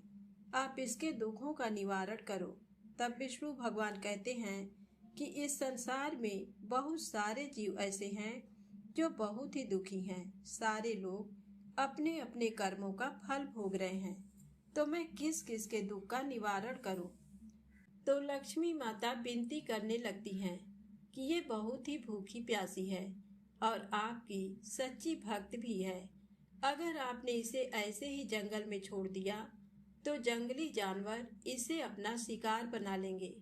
[SPEAKER 1] आप इसके दुखों का निवारण करो। तब विष्णु भगवान कहते हैं कि इस संसार में बहुत सारे जीव ऐसे हैं जो बहुत ही दुखी हैं। सारे लोग अपने अपने कर्मों का फल भोग रहे हैं, तो मैं किस किस के दुख का निवारण करूं। तो लक्ष्मी माता विनती करने लगती हैं कि ये बहुत ही भूखी प्यासी है और आपकी सच्ची भक्त भी है। अगर आपने इसे ऐसे ही जंगल में छोड़ दिया तो जंगली जानवर इसे अपना शिकार बना लेंगे।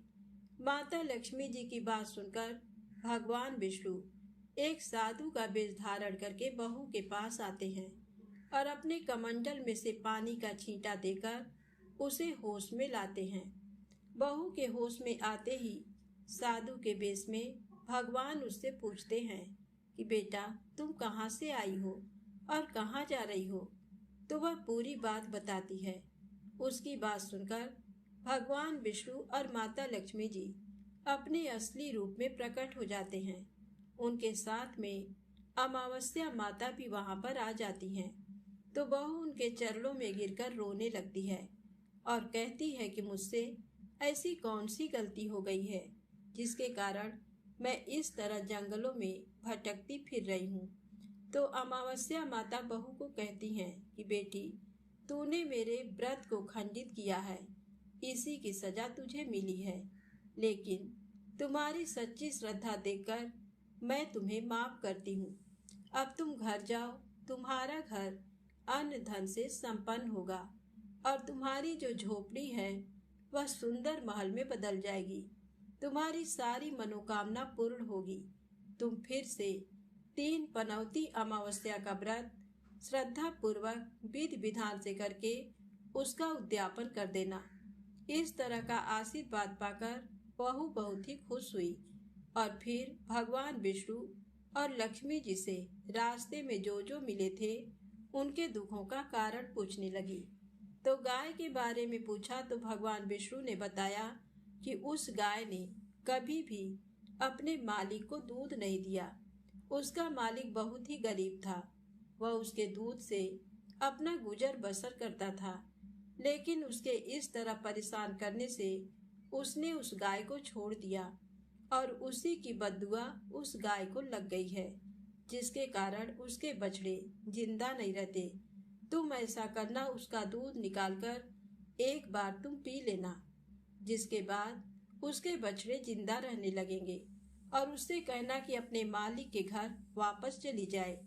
[SPEAKER 1] माता लक्ष्मी जी की बात सुनकर भगवान विष्णु एक साधु का वेश धारण करके बहू के पास आते हैं और अपने कमंडल में से पानी का छींटा देकर उसे होश में लाते हैं। बहू के होश में आते ही साधु के वेश में भगवान उससे पूछते हैं कि बेटा तुम कहाँ से आई हो और कहाँ जा रही हो। तो वह पूरी बात बताती है। उसकी बात सुनकर भगवान विष्णु और माता लक्ष्मी जी अपने असली रूप में प्रकट हो जाते हैं। उनके साथ में अमावस्या माता भी वहां पर आ जाती हैं। तो बहू उनके चरणों में गिरकर रोने लगती है और कहती है कि मुझसे ऐसी कौन सी गलती हो गई है जिसके कारण मैं इस तरह जंगलों में भटकती फिर रही हूँ। तो अमावस्या माता बहू को कहती हैं कि बेटी तूने मेरे व्रत को खंडित किया है, इसी की सजा तुझे मिली है, लेकिन तुम्हारी सच्ची श्रद्धा देखकर मैं तुम्हें माफ करती हूँ। अब तुम घर जाओ, तुम्हारा घर अन्न धन से संपन्न होगा और तुम्हारी जो झोपड़ी है वह सुंदर महल में बदल जाएगी। तुम्हारी सारी मनोकामना पूर्ण होगी। तुम फिर से 3 पनौती अमावस्या का व्रत श्रद्धा पूर्वक विधि विधान से करके उसका उद्यापन कर देना। इस तरह का आशीर्वाद पाकर बहू बहुत ही खुश हुई और फिर भगवान विष्णु और लक्ष्मी जी से रास्ते में जो जो मिले थे उनके दुखों का कारण पूछने लगी। तो गाय के बारे में पूछा तो भगवान विष्णु ने बताया कि उस गाय ने कभी भी अपने मालिक को दूध नहीं दिया। उसका मालिक बहुत ही गरीब था। वह उसके दूध से अपना गुजर बसर करता था, लेकिन उसके इस तरह परेशान करने से उसने उस गाय को छोड़ दिया और उसी की बददुआ उस गाय को लग गई है, जिसके कारण उसके बछड़े जिंदा नहीं रहते। तुम ऐसा करना, उसका दूध निकालकर एक बार तुम पी लेना, जिसके बाद उसके बछड़े जिंदा रहने लगेंगे और उससे कहना कि अपने मालिक के घर वापस चली जाए।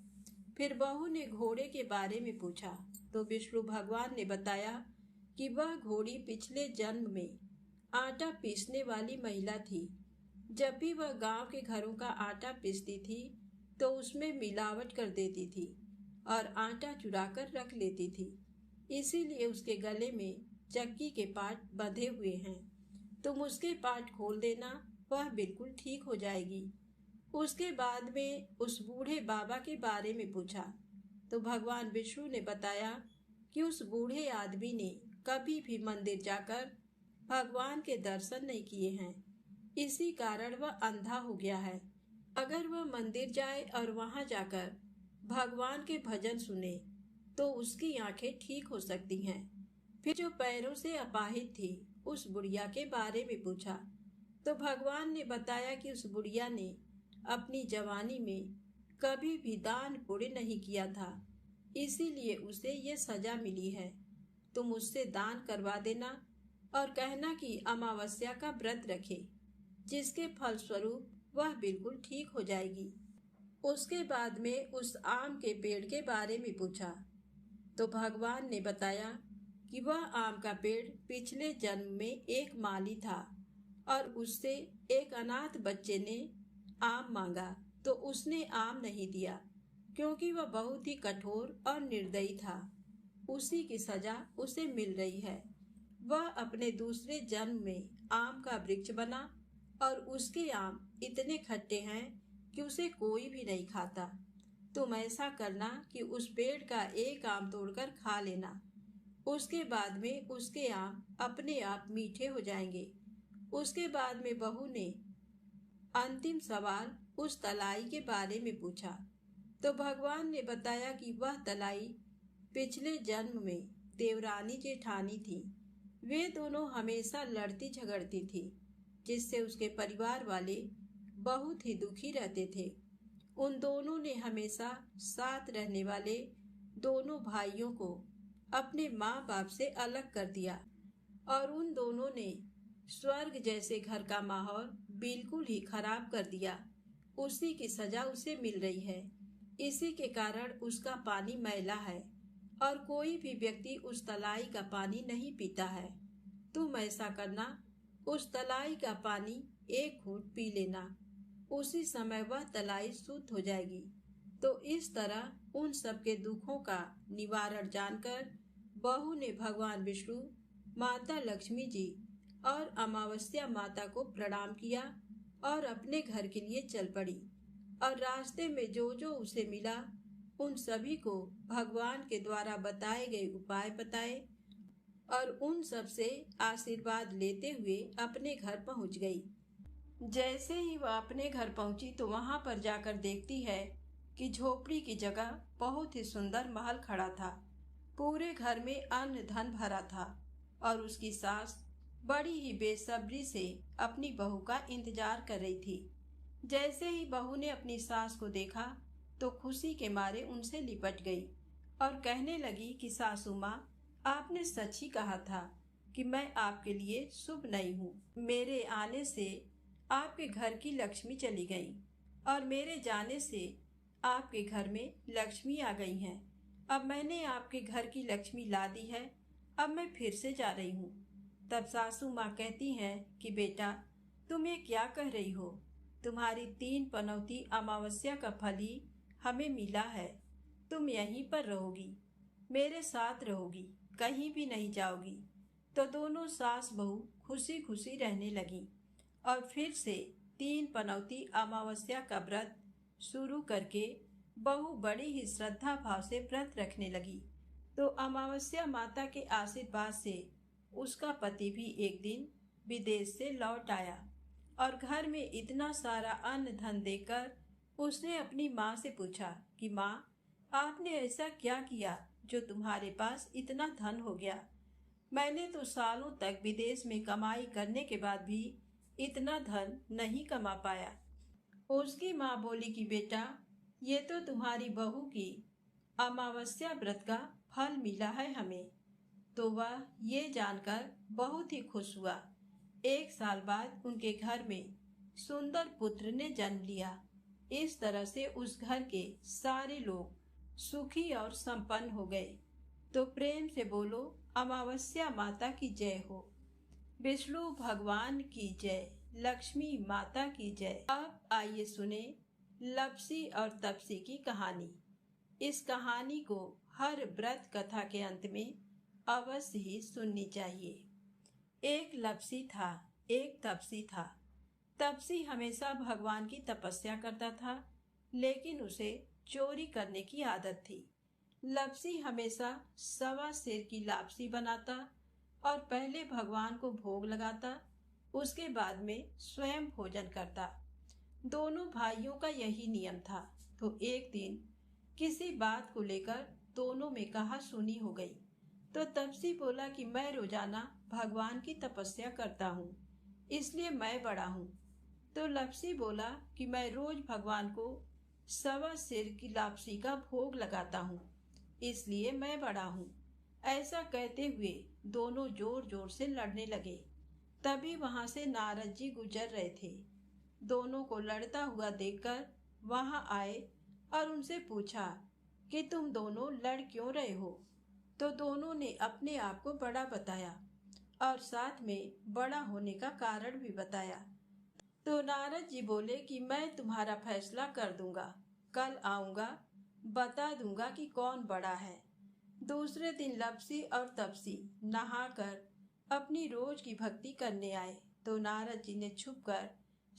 [SPEAKER 1] फिर बहू ने घोड़े के बारे में पूछा तो विष्णु भगवान ने बताया कि वह घोड़ी पिछले जन्म में आटा पीसने वाली महिला थी। जब भी वह गांव के घरों का आटा पीसती थी तो उसमें मिलावट कर देती थी और आटा चुरा कर रख लेती थी, इसीलिए उसके गले में चक्की के पाट बंधे हुए हैं। तुम उसके पाट खोल देना, वह बिल्कुल ठीक हो जाएगी। उसके बाद में उस बूढ़े बाबा के बारे में पूछा तो भगवान विष्णु ने बताया कि उस बूढ़े आदमी ने कभी भी मंदिर जाकर भगवान के दर्शन नहीं किए हैं, इसी कारण वह अंधा हो गया है। अगर वह मंदिर जाए और वहां जाकर भगवान के भजन सुने तो उसकी आंखें ठीक हो सकती हैं। फिर जो पैरों से अपाहिज थी उस बुढ़िया के बारे में पूछा तो भगवान ने बताया कि उस बुढ़िया ने अपनी जवानी में कभी भी दान पुण्य नहीं किया था, इसीलिए उसे ये सजा मिली है। तुम उससे दान करवा देना और कहना कि अमावस्या का व्रत रखे, जिसके फलस्वरूप वह बिल्कुल ठीक हो जाएगी। उसके बाद में उस आम के पेड़ के बारे में पूछा तो भगवान ने बताया कि वह आम का पेड़ पिछले जन्म में एक माली था और उससे एक अनाथ बच्चे ने आम मांगा तो उसने आम नहीं दिया, क्योंकि वह बहुत ही कठोर और निर्दयी था। उसी की सजा उसे मिल रही है। वह अपने दूसरे जन्म में आम का वृक्ष बना और उसके आम इतने खट्टे हैं कि उसे कोई भी नहीं खाता। तुम ऐसा करना कि उस पेड़ का एक आम तोड़कर खा लेना, उसके बाद में उसके आम अपने आप मीठे हो जाएंगे। उसके बाद में बहू ने अंतिम सवाल उस तलाई के बारे में पूछा तो भगवान ने बताया कि वह तलाई पिछले जन्म में देवरानी जेठानी थी। वे दोनों हमेशा लड़ती झगड़ती थी, जिससे उसके परिवार वाले बहुत ही दुखी रहते थे। उन दोनों ने हमेशा साथ रहने वाले दोनों भाइयों को अपने माँ बाप से अलग कर दिया और उन दोनों ने स्वर्ग जैसे घर का माहौल बिल्कुल ही खराब कर दिया। उसी की सजा उसे मिल रही है। इसी के कारण उसका पानी मैला है और कोई भी व्यक्ति उस तलाई का पानी नहीं पीता है। तुम ऐसा करना, उस तलाई का पानी एक घूंट पी लेना, उसी समय वह तलाई शुद्ध हो जाएगी। तो इस तरह उन सबके दुखों का निवारण जानकर बहू ने भगवान विष्णु, माता लक्ष्मी जी और अमावस्या माता को प्रणाम किया और अपने घर के लिए चल पड़ी और रास्ते में जो जो उसे मिला उन सभी को भगवान के द्वारा बताए गए उपाय बताए और उन सब से आशीर्वाद लेते हुए अपने घर पहुंच गई। जैसे ही वह अपने घर पहुंची तो वहां पर जाकर देखती है कि झोपड़ी की जगह बहुत ही सुंदर महल खड़ा था। पूरे घर में अन्न धन भरा था और उसकी सास बड़ी ही बेसब्री से अपनी बहू का इंतजार कर रही थी। जैसे ही बहू ने अपनी सास को देखा तो खुशी के मारे उनसे लिपट गई और कहने लगी कि सासू माँ, आपने सच ही कहा था कि मैं आपके लिए शुभ नहीं हूँ। मेरे आने से आपके घर की लक्ष्मी चली गई और मेरे जाने से आपके घर में लक्ष्मी आ गई हैं। अब मैंने आपके घर की लक्ष्मी ला दी है, अब मैं फिर से जा रही हूँ। तब सासू माँ कहती हैं कि बेटा, तुम ये क्या कह रही हो? तुम्हारी 3 पनौती अमावस्या का फल ही हमें मिला है, तुम यहीं पर रहोगी, मेरे साथ रहोगी, कहीं भी नहीं जाओगी। तो दोनों सास बहू खुशी खुशी रहने लगी और फिर से 3 पनौती अमावस्या का व्रत शुरू करके बहू बड़ी ही श्रद्धा भाव से व्रत रखने लगी। तो अमावस्या माता के आशीर्वाद से उसका पति भी एक दिन विदेश से लौट आया और घर में इतना सारा अन्न धन देकर उसने अपनी माँ से पूछा कि माँ, आपने ऐसा क्या किया जो तुम्हारे पास इतना धन हो गया? मैंने तो सालों तक विदेश में कमाई करने के बाद भी इतना धन नहीं कमा पाया। उसकी माँ बोली कि बेटा, ये तो तुम्हारी बहू की अमावस्या व्रत का फल मिला है हमें। तो वह ये जानकर बहुत ही खुश हुआ। 1 साल बाद उनके घर में सुंदर पुत्र ने जन्म लिया। इस तरह से उस घर के सारे लोग सुखी और संपन्न हो गए। तो प्रेम से बोलो, अमावस्या माता की जय हो, विष्णु भगवान की जय, लक्ष्मी माता की जय। अब आइए सुने लप्सी और तप्सी की कहानी। इस कहानी को हर व्रत कथा के अंत में अवश्य ही सुननी चाहिए। एक लप्सी था, एक तप्सी था। तप्सी हमेशा भगवान की तपस्या करता था, लेकिन उसे चोरी करने की आदत थी। लप्सी हमेशा सवा सेर की लापसी बनाता और पहले भगवान को भोग लगाता, उसके बाद में स्वयं भोजन करता। दोनों भाइयों का यही नियम था। तो एक दिन किसी बात को लेकर दोनों में कहा सुनी हो गई। तो तप्सी बोला कि मैं रोजाना भगवान की तपस्या करता हूँ, इसलिए मैं बड़ा हूँ। तो लप्सी बोला कि मैं रोज भगवान को सवा सेर की लापसी का भोग लगाता हूँ, इसलिए मैं बड़ा हूँ। ऐसा कहते हुए दोनों जोर जोर से लड़ने लगे। तभी वहां से नारद जी गुजर रहे थे। दोनों को लड़ता हुआ देखकर वहां आए और उनसे पूछा कि तुम दोनों लड़ क्यों रहे हो? तो दोनों ने अपने आप को बड़ा बताया और साथ में बड़ा होने का कारण भी बताया। तो नारद जी बोले कि मैं तुम्हारा फैसला कर दूंगा, कल आऊंगा, बता दूंगा कि कौन बड़ा है। दूसरे दिन लप्सी और तप्सी नहाकर अपनी रोज की भक्ति करने आए। तो नारद जी ने छुपकर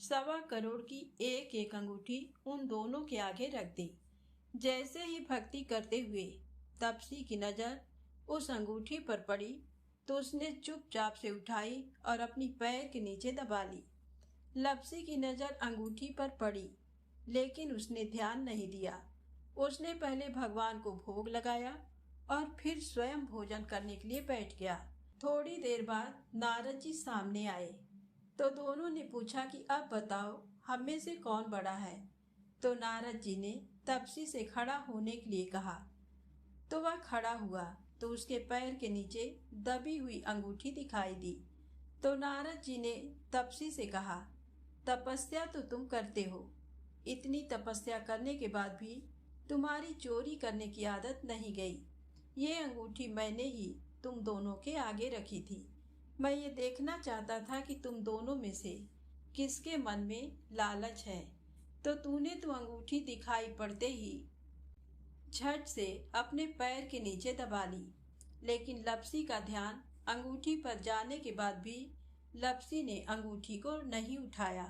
[SPEAKER 1] 1.25 करोड़ की एक एक अंगूठी उन दोनों के आगे रख दी। जैसे ही भक्ति करते हुए तप्सी की नजर उस अंगूठी पर पड़ी, तो उसने चुपचाप से उठाई और अपनी पैर के नीचे दबा ली। लप्सी की नजर अंगूठी पर पड़ी, लेकिन उसने ध्यान नहीं दिया। उसने पहले भगवान को भोग लगाया और फिर स्वयं भोजन करने के लिए बैठ गया। थोड़ी देर बाद नारद जी सामने आए। तो दोनों ने पूछा कि अब बताओ, हम में से कौन बड़ा है? तो नारद जी ने तप्सी से खड़ा होने के लिए कहा। तो वह खड़ा हुआ तो उसके पैर के नीचे दबी हुई अंगूठी दिखाई दी। तो नारद जी ने तप्सी से कहा, तपस्या तो तुम करते हो, इतनी तपस्या करने के बाद भी तुम्हारी चोरी करने की आदत नहीं गई। ये अंगूठी मैंने ही तुम दोनों के आगे रखी थी। मैं ये देखना चाहता था कि तुम दोनों में से किसके मन में लालच है। तो तूने तो अंगूठी दिखाई पड़ते ही झट से अपने पैर के नीचे दबा ली। लेकिन लप्सी का ध्यान अंगूठी पर जाने के बाद भी लप्सी ने अंगूठी को नहीं उठाया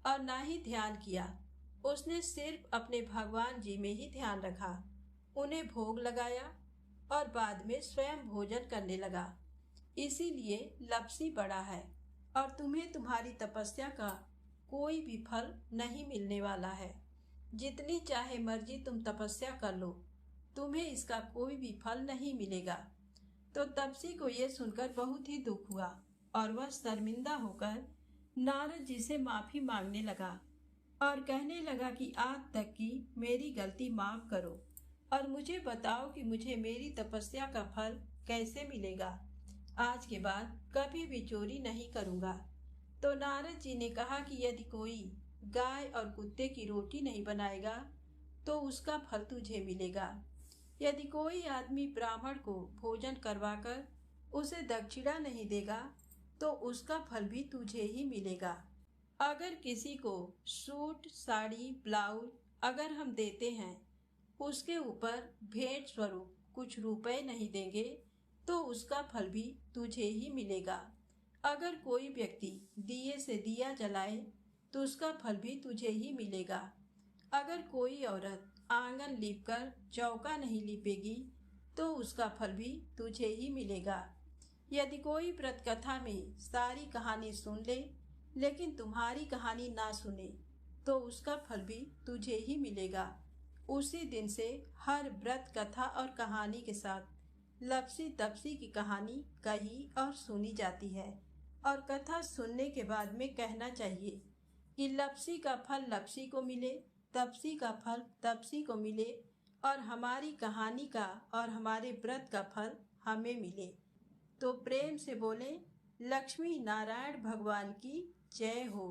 [SPEAKER 1] और ना ही ध्यान किया। उसने सिर्फ अपने भगवान जी में ही ध्यान रखा, उन्हें भोग लगाया और बाद में स्वयं भोजन करने लगा। इसीलिए लप्सी बड़ा है और तुम्हें तुम्हारी तपस्या का कोई भी फल नहीं मिलने वाला है। जितनी चाहे मर्जी तुम तपस्या कर लो, तुम्हें इसका कोई भी फल नहीं मिलेगा। तो तप्सी को यह सुनकर बहुत ही दुख हुआ और वह शर्मिंदा होकर नारद जी से माफी मांगने लगा और कहने लगा कि आज तक की मेरी गलती माफ करो और मुझे बताओ कि मुझे मेरी तपस्या का फल कैसे मिलेगा। आज के बाद कभी भी चोरी नहीं करूंगा। तो नारद जी ने कहा कि यदि कोई गाय और कुत्ते की रोटी नहीं बनाएगा तो उसका फल तुझे मिलेगा। यदि कोई आदमी ब्राह्मण को भोजन करवाकर उसे दक्षिणा नहीं देगा तो उसका फल भी तुझे ही मिलेगा। अगर किसी को सूट, साड़ी, ब्लाउज अगर हम देते हैं उसके ऊपर भेंट स्वरूप कुछ रुपए नहीं देंगे तो उसका फल भी तुझे ही मिलेगा। अगर कोई व्यक्ति दिए से दिया जलाए तो उसका फल भी तुझे ही मिलेगा। अगर कोई औरत आंगन लीपकर चौका नहीं लीपेगी तो उसका फल भी तुझे ही मिलेगा। यदि कोई व्रत कथा में सारी कहानी सुन ले लेकिन तुम्हारी कहानी ना सुने तो उसका फल भी तुझे ही मिलेगा। उसी दिन से हर व्रत कथा और कहानी के साथ लपसी तपसी की कहानी कही और सुनी जाती है और कथा सुनने के बाद में कहना चाहिए कि लपसी का फल लपसी को मिले, तपसी का फल तपसी को मिले और हमारी कहानी का और हमारे व्रत का फल हमें मिले। तो प्रेम से बोलें, लक्ष्मी नारायण भगवान की जय हो।